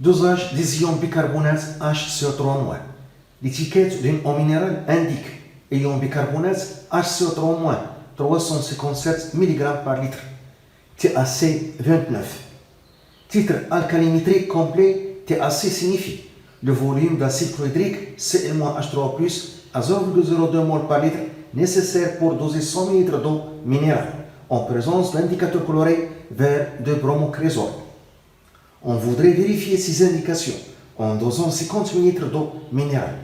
Dosage des ions bicarbonate HCO3-. L'étiquette d'une eau minérale indique ion bicarbonate HCO3-, 357 mg par litre, TAC 29. Titre alcalimétrique complet, TAC signifie le volume d'acide chlorhydrique Cl-H3+, à 0,02 mol par litre nécessaire pour doser 100 ml d'eau minérale en présence d'indicateur coloré vert de bromocrésol. On voudrait vérifier ces indications en dosant 50 ml d'eau minérale.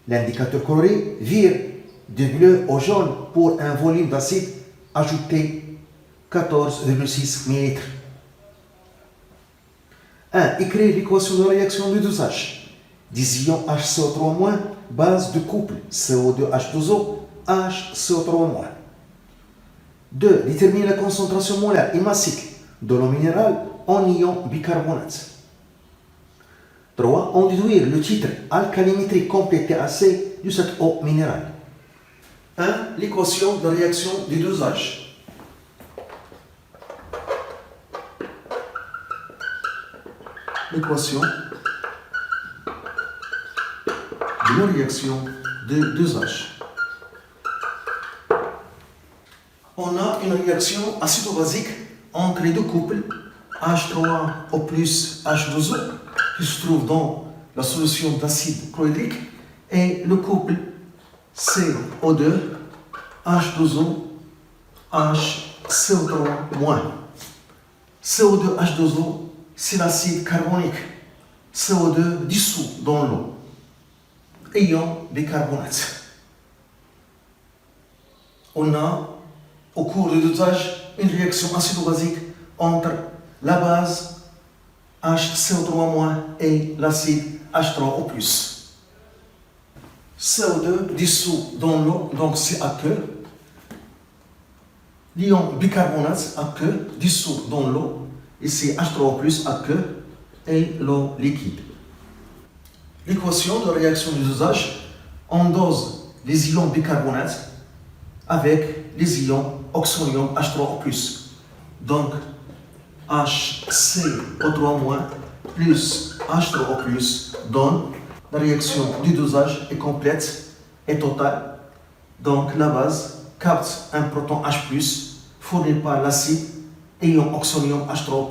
L'indicateur coloré vire de bleu au jaune pour un volume d'acide ajouté 14,6 ml. 1. Écrire l'équation de réaction de dosage des ions HCO3- base de couple CO2H2O HCO3-. 2. Déterminer la concentration molaire et massique de l'eau minérale en ion bicarbonate. 3. En déduire le titre alcalimétrique complet TAC de cette eau minérale. 1. L'équation de réaction du dosage. L'équation de la réaction de dosage. On a une réaction acido-basique entre les deux couples H3O plus H2O qui se trouve dans la solution d'acide chlorhydrique et le couple CO2 H2O HCO3-. CO2 H2O, c'est l'acide carbonique. CO2 dissous dans l'eau. Ion bicarbonate. On a au cours du dosage une réaction acido-basique entre la base HCO3- et l'acide H3O+. CO2 dissous dans l'eau, donc c'est aqueux. L'ion bicarbonate aqueux dissous dans l'eau, et c'est H3O+, aqueux, et l'eau liquide. L'équation de réaction du dosage, on dose les ions bicarbonate avec les ions oxonium H3O+. Donc, HCO3- plus H3O+ donne la réaction du dosage est complète et totale. Donc, la base capte un proton H+, fourni par l'acide ion oxonium H3O+,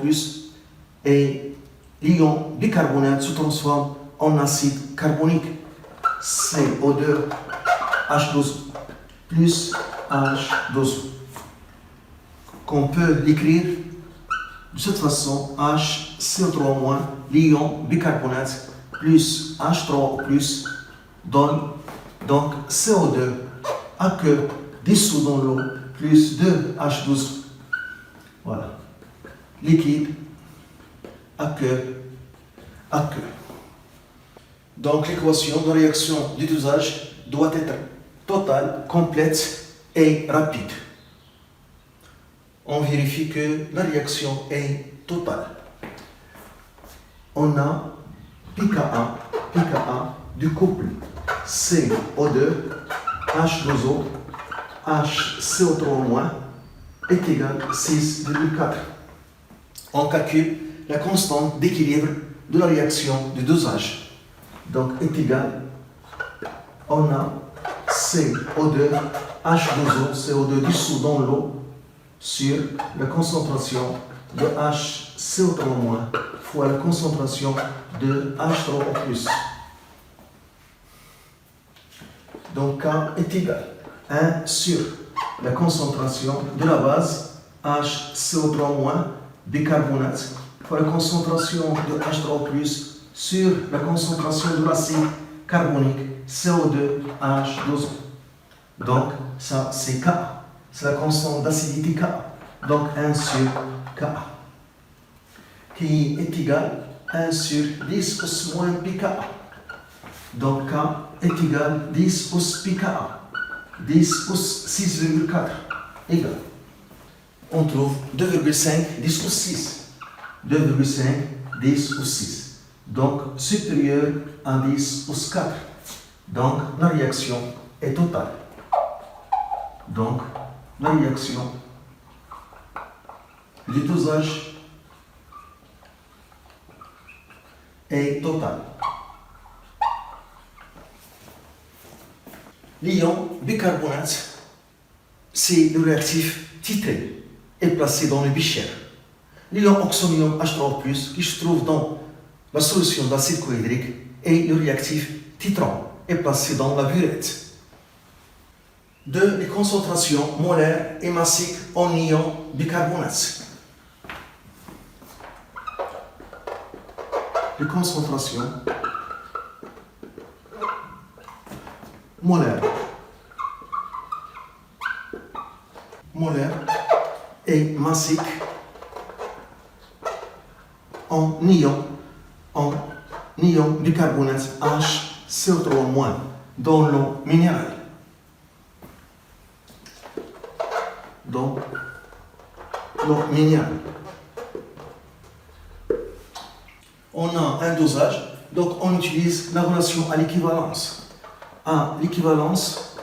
et l'ion bicarbonate se transforme en acide carbonique CO2 H2O plus H2O, qu'on peut l'écrire de cette façon: HCO3- l'ion bicarbonate plus H3O+ donne donc CO2 aqueux dissous dans l'eau plus 2H2O. Voilà. Liquide, aqueux, aqueux. Donc l'équation de réaction du dosage doit être totale, complète et rapide. On vérifie que la réaction est totale. On a pKa du couple CO2 H2O HCO3- est égal à 6,4. On calcule la constante d'équilibre de la réaction du dosage. Donc est égal, on a CO2 H2O, CO2 dissous dans l'eau, sur la concentration de HCO3- fois la concentration de H3O+. Donc K est égal à 1 sur la concentration de la base HCO3- bicarbonate fois la concentration de H3O+ sur la concentration de l'acide carbonique CO2 H2O. Donc ça c'est Ka. C'est la constante d'acidité Ka. Donc 1 sur Ka, qui est égal à 1 sur 10 os moins pKa. Donc K est égal à 10 os pKa. 10 os 6,4 égal. On trouve 2,5 10 os 6. 2,5 10 os 6. Donc supérieur à 10 os 4. Donc la réaction est totale. Donc la réaction du dosage est total. L'ion bicarbonate, c'est le réactif titré et placé dans le bichère. L'ion oxonium H3+, qui se trouve dans la solution d'acide chlorhydrique, et le réactif titran est placé dans la burette. Les concentrations molaires et massiques en ion bicarbonate. Les concentrations molaires et massiques en ion bicarbonate HCO3- dans l'eau minérale. Dans l'eau minérale. On a un dosage, donc on utilise la relation à l'équivalence. À l'équivalence,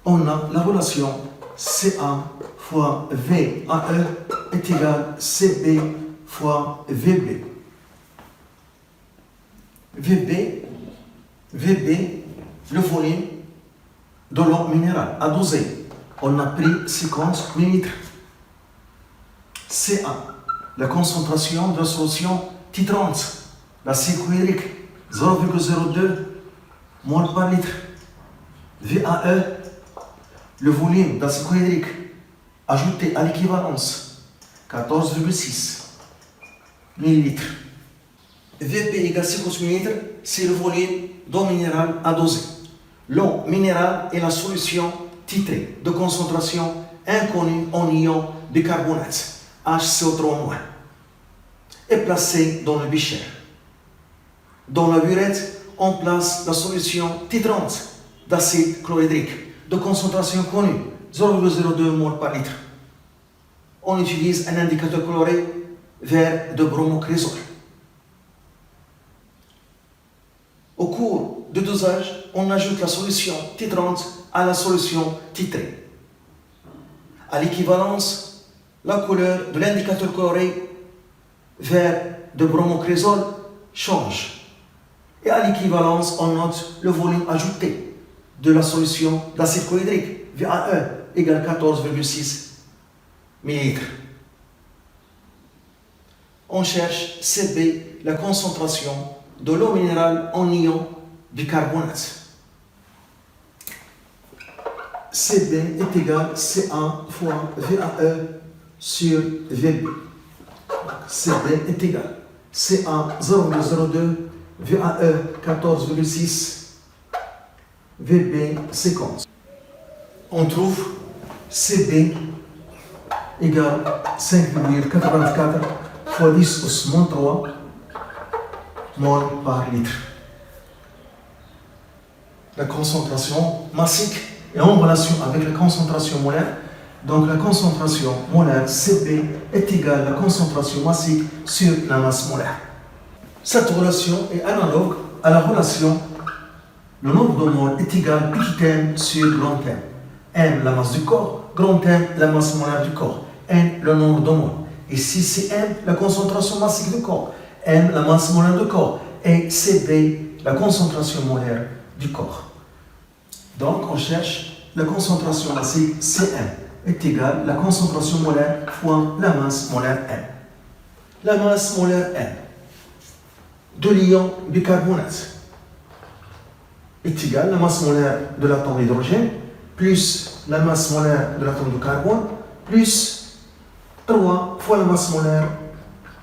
on a la relation Ca fois VAE est égal à CB fois VB. VB, le volume de l'eau minérale à doser. On a pris 50 ml. Ca, la concentration de la solution titrante, l'acide chlorhydrique, 0,02 mol par litre. VAE, le volume d'acide chlorhydrique ajouté à l'équivalence, 14,6 ml. VP égale 50 ml, c'est le volume d'eau minérale à doser. L'eau minérale est la solution titrée de concentration inconnue en ion bicarbonate, HCO3-, est placée dans le bichère. Dans la burette, on place la solution titrante d'acide chlorhydrique de concentration connue, 0,02 mol par litre. On utilise un indicateur coloré vert de bromocrésol. Au cours du dosage, on ajoute la solution titrante à la solution titrée. À l'équivalence, la couleur de l'indicateur coloré vert de bromocrésol change. Et à l'équivalence, on note le volume ajouté de la solution d'acide chlorhydrique, VAE, égale 14,6 ml. On cherche CB, la concentration de l'eau minérale en ion bicarbonate. CB est égal à Ca fois VAE sur VB. CB est égal à Ca 0,02, VAE 14,6, VB 50. On trouve CB égale 5,84 fois 10 au 3 mol par litre. La concentration massique est en relation avec la concentration molaire. Donc la concentration molaire Cp est égale à la concentration massique sur la masse molaire. Cette relation est analogue à la relation le nombre de moles est égal à petit m sur grand M. M, la masse du corps, grand M, la masse molaire du corps. N, le nombre de moles. Ici, c'est M, la concentration massique du corps. M, la masse molaire du corps. Et Cp, la concentration molaire du corps. Donc, on cherche la concentration massique Cm est égale à la concentration molaire fois la masse molaire M. La masse molaire M de l'ion bicarbonate est égale à la masse molaire de l'atome d'hydrogène plus la masse molaire de l'atome de carbone plus 3 fois la masse molaire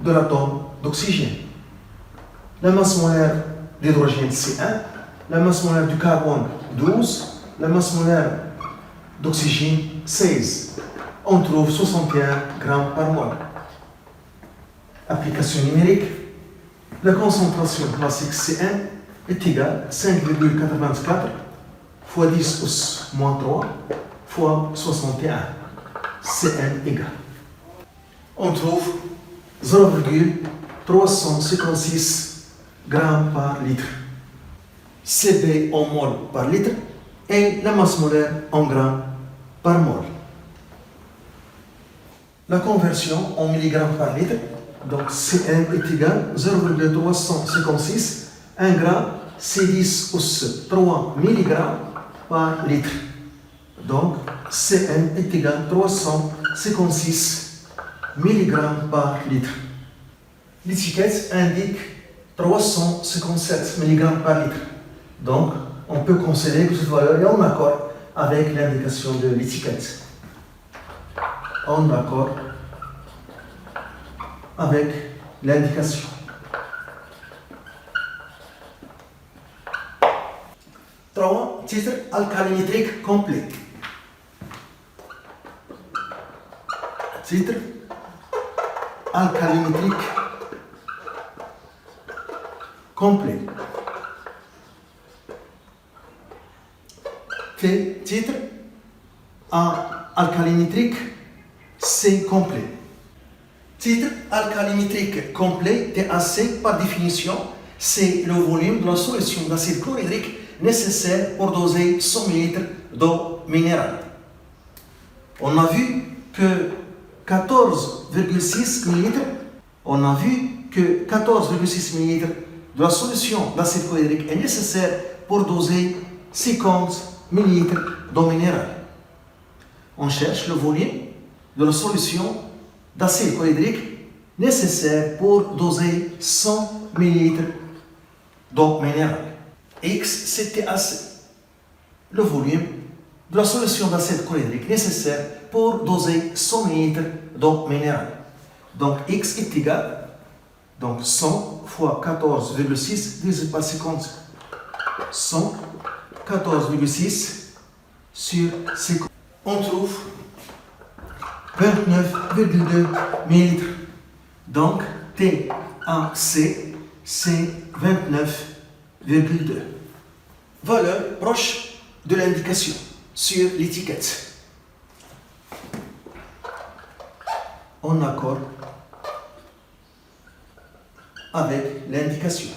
de l'atome d'oxygène. La masse molaire d'hydrogène c'est 1, la masse molaire du carbone 12, la masse molaire d'oxygène 16. On trouve 61 grammes par mol. Application numérique. La concentration classique C1 est égale à 5,84 fois 10 au moins 3 fois 61. Cn égale. On trouve 0,356 grammes par litre. Cb en mol par litre et la masse molaire en grammes par mol. La conversion en milligrammes par litre Donc Cm est égal à 0,356 1 gramme C10 3 mg par litre. Donc Cm est égal à 356 mg par litre. L'étiquette indique 357 mg par litre. Donc on peut considérer que cette valeur est en accord avec l'indication de l'étiquette. En accord avec l'indication. 3. Titre alcalinitrique complet. Titre alcalinitrique complet. Titre alcalinitrique C complet. Titre alcalinitrique complet, TAC, par définition, c'est le volume de la solution d'acide chlorhydrique nécessaire pour doser 100 ml d'eau minérale. On a vu que 14,6 ml, ml de la solution d'acide chlorhydrique est nécessaire pour doser 50 ml d'eau minérale. On cherche le volume de la solution d'acide chlorhydrique nécessaire pour doser 100 ml d'eau minérale. X, c'est TAC, le volume de la solution d'acide chlorhydrique nécessaire pour doser 100 ml d'eau minérale. Donc X est égal, donc 100 fois 14,6 divisé par 50. 114,6 sur 50. On trouve 29,2 ml. Donc TAC, c'est 29,2. Valeur proche de l'indication sur l'étiquette. En accord avec l'indication.